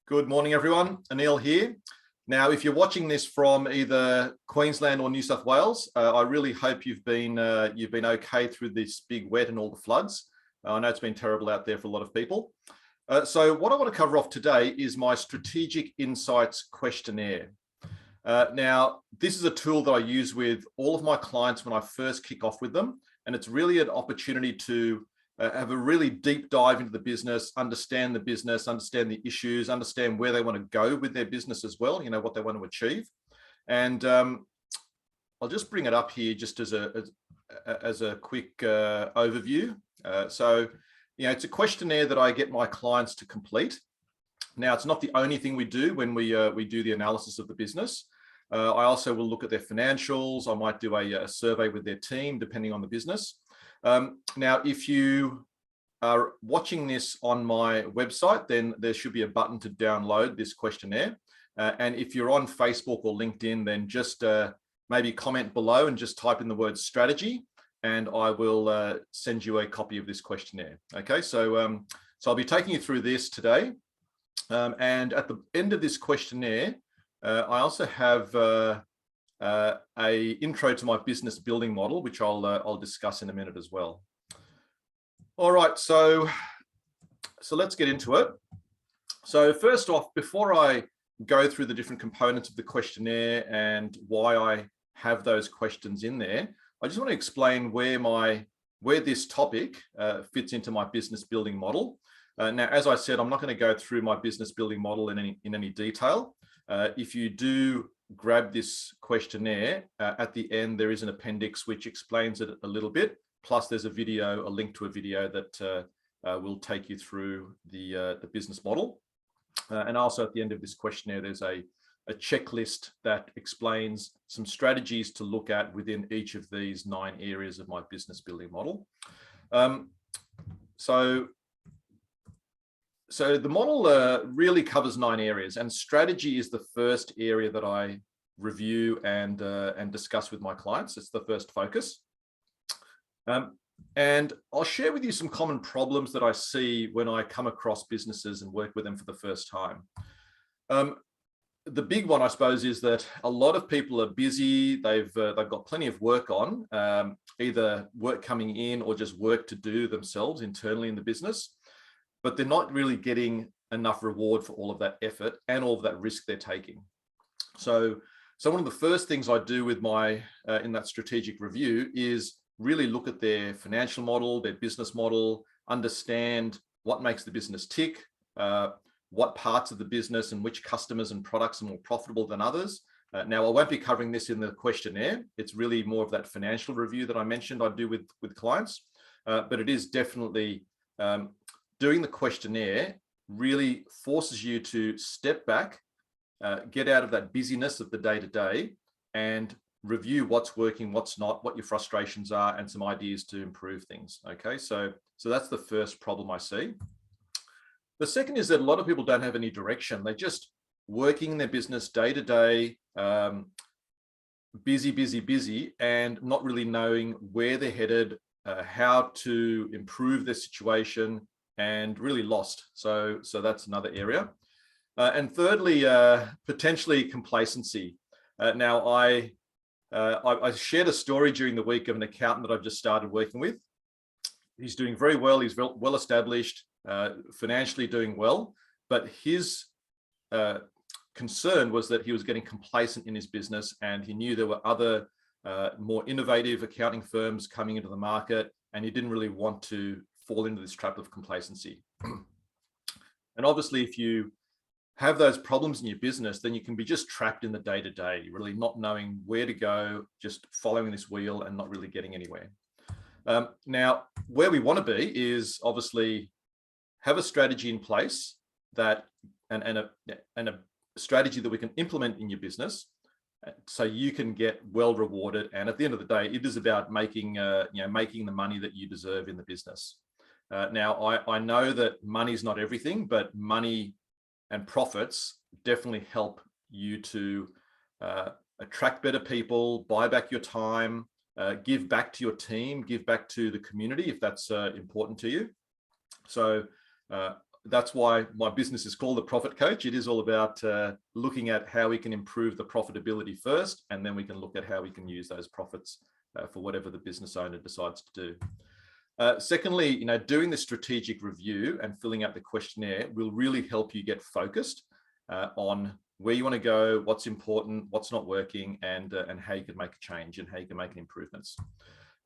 Good morning, everyone. Anil here. Now, if you're watching this from either Queensland or New South Wales, I really hope you've been okay through this big wet and all the floods. I know it's been terrible out there for a lot of people. So what I want to cover off today is my Strategic Insights Questionnaire. Now, this is a tool that I use with all of my clients when I first kick off with them, and it's really an opportunity to have a really deep dive into the business, understand the issues, understand where they want to go with their business as well, you know, what they want to achieve. And I'll just bring it up here just as a quick overview. So, you know, it's a questionnaire that I get my clients to complete. Now, it's not the only thing we do when we do the analysis of the business. I also will look at their financials. I might do a survey with their team, depending on the business. Now, if you are watching this on my website, then there should be a button to download this questionnaire. And if you're on Facebook or LinkedIn, then just maybe comment below and just type in the word strategy, and I will send you a copy of this questionnaire. Okay, so I'll be taking you through this today. And at the end of this questionnaire, I also have a intro to my business building model, which I'll discuss in a minute as well. All right, so let's get into it. So first off, before I go through the different components of the questionnaire and why I have those questions in there, I just want to explain where this topic fits into my business building model. Now, as I said, I'm not going to go through my business building model in any detail. If you do grab this questionnaire, at the end there is an appendix which explains it a little bit, plus there's a link to a video that will take you through the business model. And also at the end of this questionnaire, there's a checklist that explains some strategies to look at within each of these 9 areas of my business building model. So the model really covers 9 areas, and strategy is the first area that I review and discuss with my clients. It's the first focus. And I'll share with you some common problems that I see when I come across businesses and work with them for the first time. The big one, I suppose, is that a lot of people are busy. They've got plenty of work on, either work coming in or just work to do themselves internally in the business, but they're not really getting enough reward for all of that effort and all of that risk they're taking. So one of the first things I do with in that strategic review is really look at their financial model, their business model, understand what makes the business tick, what parts of the business and which customers and products are more profitable than others. Now, I won't be covering this in the questionnaire. It's really more of that financial review that I mentioned I do with clients, but it is definitely doing the questionnaire really forces you to step back, get out of that busyness of the day-to-day and review what's working, what's not, what your frustrations are, and some ideas to improve things. Okay, so that's the first problem I see. The second is that a lot of people don't have any direction. They're just working in their business day-to-day, busy, and not really knowing where they're headed, how to improve their situation, and really lost. So that's another area. And thirdly, potentially complacency. Now, I shared a story during the week of an accountant that I've just started working with. He's doing very well. He's well established, financially doing well, but his concern was that he was getting complacent in his business, and he knew there were other more innovative accounting firms coming into the market, and he didn't really want to fall into this trap of complacency. And obviously, if you have those problems in your business, then you can be just trapped in the day-to-day, really not knowing where to go, just following this wheel and not really getting anywhere. Now, where we want to be is obviously have a strategy in place that and a strategy that we can implement in your business, so you can get well rewarded. And at the end of the day, it is about making the money that you deserve in the business. Now, I know that money is not everything, but money and profits definitely help you to attract better people, buy back your time, give back to your team, give back to the community if that's important to you. So that's why my business is called the Profit Coach. It is all about looking at how we can improve the profitability first, and then we can look at how we can use those profits for whatever the business owner decides to do. Secondly, doing the strategic review and filling out the questionnaire will really help you get focused on where you want to go, what's important, what's not working, and how you can make a change and how you can make improvements.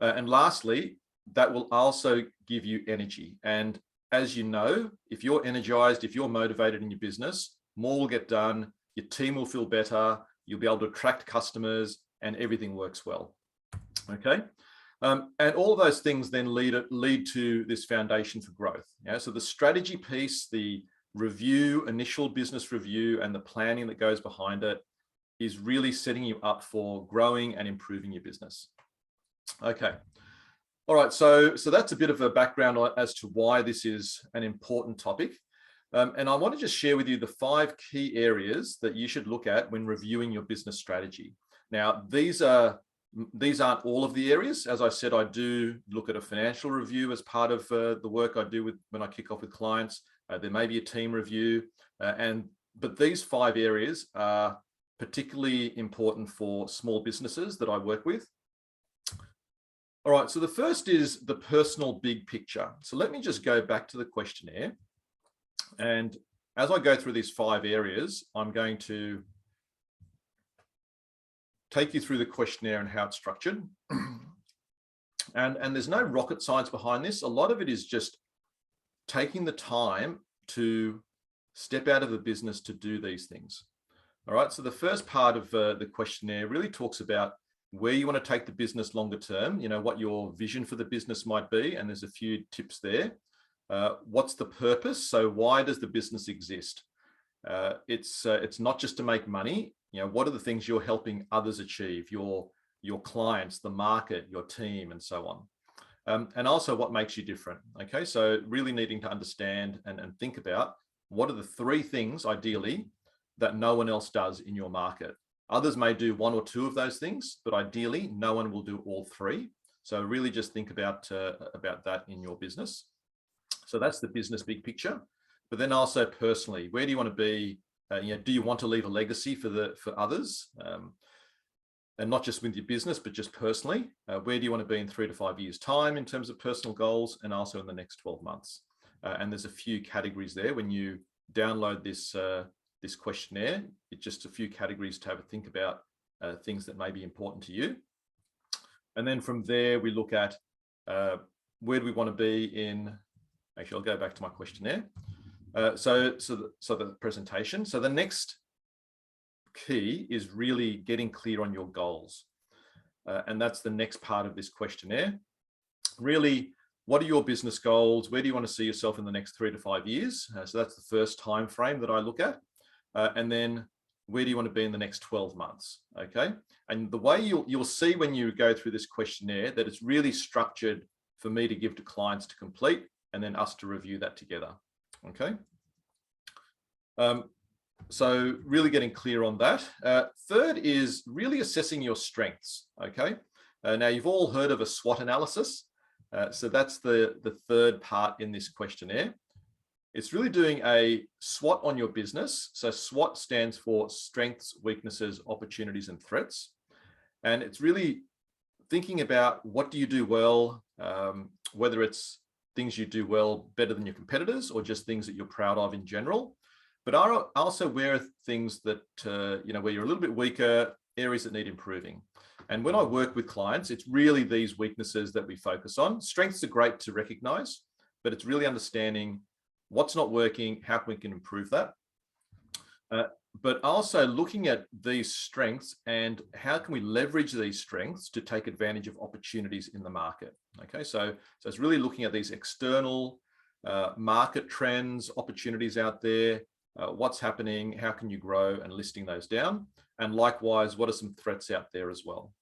And lastly, that will also give you energy. And as you know, if you're energized, if you're motivated in your business, more will get done, your team will feel better, you'll be able to attract customers, and everything works well. Okay. And all of those things then lead to this foundation for growth. Yeah. So the strategy piece, the review, initial business review, and the planning that goes behind it is really setting you up for growing and improving your business. Okay. All right. So that's a bit of a background as to why this is an important topic. And I want to just share with you the 5 key areas that you should look at when reviewing your business strategy. Now, these aren't all of the areas. As I said, I do look at a financial review as part of the work I do when I kick off with clients. There may be a team review, but these 5 areas are particularly important for small businesses that I work with. All right, so the first is the personal big picture. So let me just go back to the questionnaire. And as I go through these 5 areas, I'm going to take you through the questionnaire and how it's structured. And there's no rocket science behind this. A lot of it is just taking the time to step out of the business to do these things. All right, so the first part of the questionnaire really talks about where you want to take the business longer term, what your vision for the business might be. And there's a few tips there. What's the purpose? So why does the business exist? It's not just to make money. What are the things you're helping others achieve? Your clients, the market, your team, and so on. And also what makes you different. Okay, so really needing to understand and think about what are the 3 things ideally that no one else does in your market. Others may do 1 or 2 of those things, but ideally no one will do all 3. So really just think about that in your business. So that's the business big picture, but then also personally, where do you want to be? Do you want to leave a legacy for others? And not just with your business, but just personally, where do you want to be in 3 to 5 years time in terms of personal goals, and also in the next 12 months? And there's a few categories there. When you download this questionnaire, it's just a few categories to have a think about things that may be important to you. And then from there, we look at where do we want to be in, actually, I'll go back to my questionnaire. So the presentation. So the next key is really getting clear on your goals. And that's the next part of this questionnaire. Really, what are your business goals? Where do you want to see yourself in the next 3 to 5 years? So that's the first time frame that I look at. And then where do you want to be in the next 12 months? Okay. And the way you'll see when you go through this questionnaire that it's really structured for me to give to clients to complete, and then us to review that together. Okay. So really getting clear on that. Third is really assessing your strengths. Okay. Now you've all heard of a SWOT analysis. So that's the third part in this questionnaire. It's really doing a SWOT on your business. So SWOT stands for strengths, weaknesses, opportunities, and threats. And it's really thinking about what do you do well, whether it's things you do well better than your competitors or just things that you're proud of in general. But also where are things that, where you're a little bit weaker, areas that need improving. And when I work with clients, it's really these weaknesses that we focus on. Strengths are great to recognize, but it's really understanding what's not working, how we can improve that. But also looking at these strengths and how can we leverage these strengths to take advantage of opportunities in the market. Okay, so it's really looking at these external market trends, opportunities out there, what's happening, how can you grow, and listing those down. And likewise, what are some threats out there as well?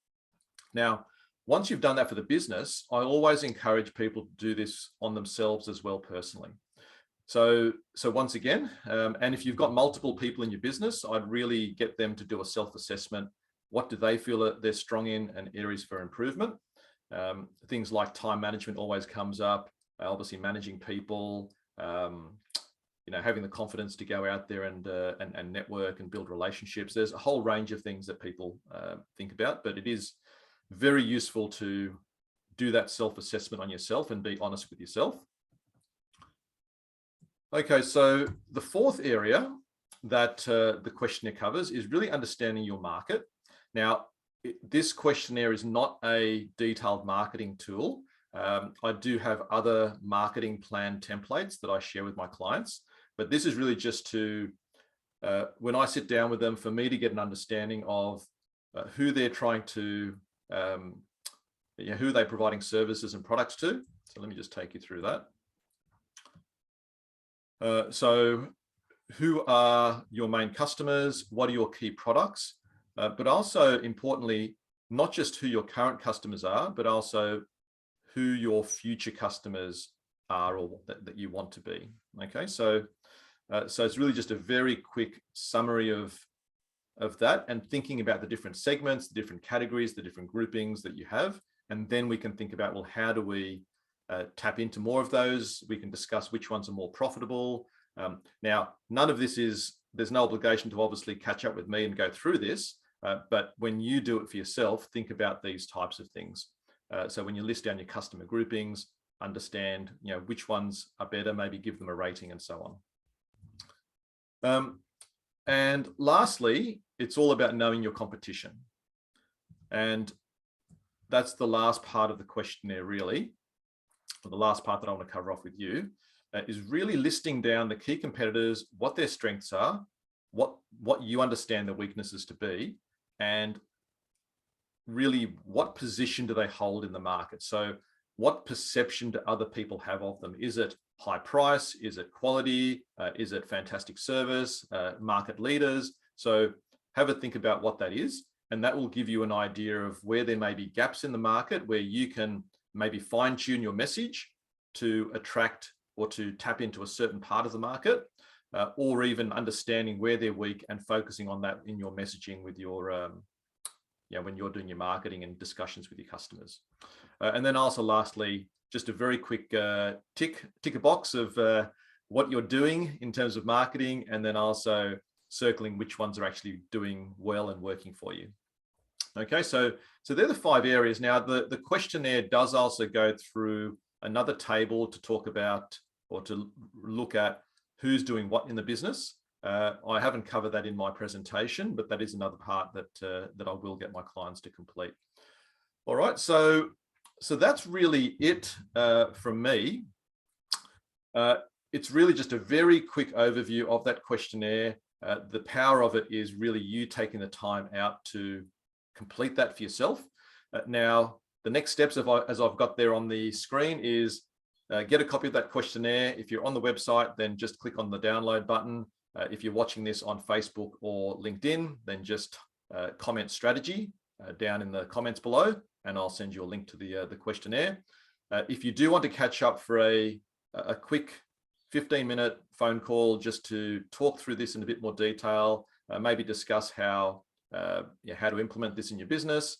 Now, once you've done that for the business, I always encourage people to do this on themselves as well personally. So once again, and if you've got multiple people in your business, I'd really get them to do a self-assessment. What do they feel that they're strong in and areas for improvement? Things like time management always comes up, obviously managing people, having the confidence to go out there and network and build relationships. There's a whole range of things that people think about, but it is very useful to do that self-assessment on yourself and be honest with yourself. Okay, so the fourth area that the questionnaire covers is really understanding your market. Now, this questionnaire is not a detailed marketing tool. I do have other marketing plan templates that I share with my clients, but this is really just to, when I sit down with them, for me to get an understanding of who they're trying to, who they're providing services and products to. So let me just take you through that. So who are your main customers? What are your key products? But also importantly, not just who your current customers are, but also who your future customers are or that you want to be. Okay, so it's really just a very quick summary of that, and thinking about the different segments, the different categories, the different groupings that you have. And then we can think about, well, how do we tap into more of those? We can discuss which ones are more profitable. Now, none of this there's no obligation to obviously catch up with me and go through this, but when you do it for yourself, think about these types of things. So when you list down your customer groupings, understand, which ones are better, maybe give them a rating and so on. And lastly, it's all about knowing your competition. And that's the last part of the questionnaire, really, or the last part that I want to cover off with you, is really listing down the key competitors, what their strengths are, what you understand their weaknesses to be, and really what position do they hold in the market. So what perception do other people have of them? Is it high price? Is it quality? Is it fantastic service? Market leaders? So have a think about what that is, and that will give you an idea of where there may be gaps in the market, where you can maybe fine tune your message to attract or to tap into a certain part of the market, or even understanding where they're weak and focusing on that in your messaging with your, when you're doing your marketing and discussions with your customers. And then also lastly, just a very quick tick a box of what you're doing in terms of marketing, and then also circling which ones are actually doing well and working for you. Okay, so they're the 5 areas. Now, the questionnaire does also go through another table to talk about or to look at who's doing what in the business. I haven't covered that in my presentation, but that is another part that I will get my clients to complete. All right, so that's really it from me. It's really just a very quick overview of that questionnaire. The power of it is really you taking the time out to complete that for yourself. Now, the next steps, as I've got there on the screen, is get a copy of that questionnaire. If you're on the website, then just click on the download button. If you're watching this on Facebook or LinkedIn, then just comment strategy down in the comments below, and I'll send you a link to the questionnaire. If you do want to catch up for a quick 15-minute phone call just to talk through this in a bit more detail, maybe discuss how to implement this in your business,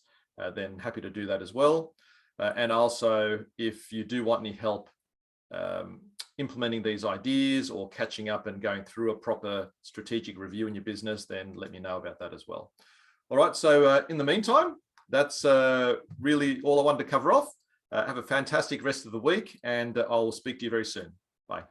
then happy to do that as well. And also, if you do want any help implementing these ideas or catching up and going through a proper strategic review in your business, then let me know about that as well. All right, so in the meantime, that's really all I wanted to cover off. Have a fantastic rest of the week, and I'll speak to you very soon. Bye.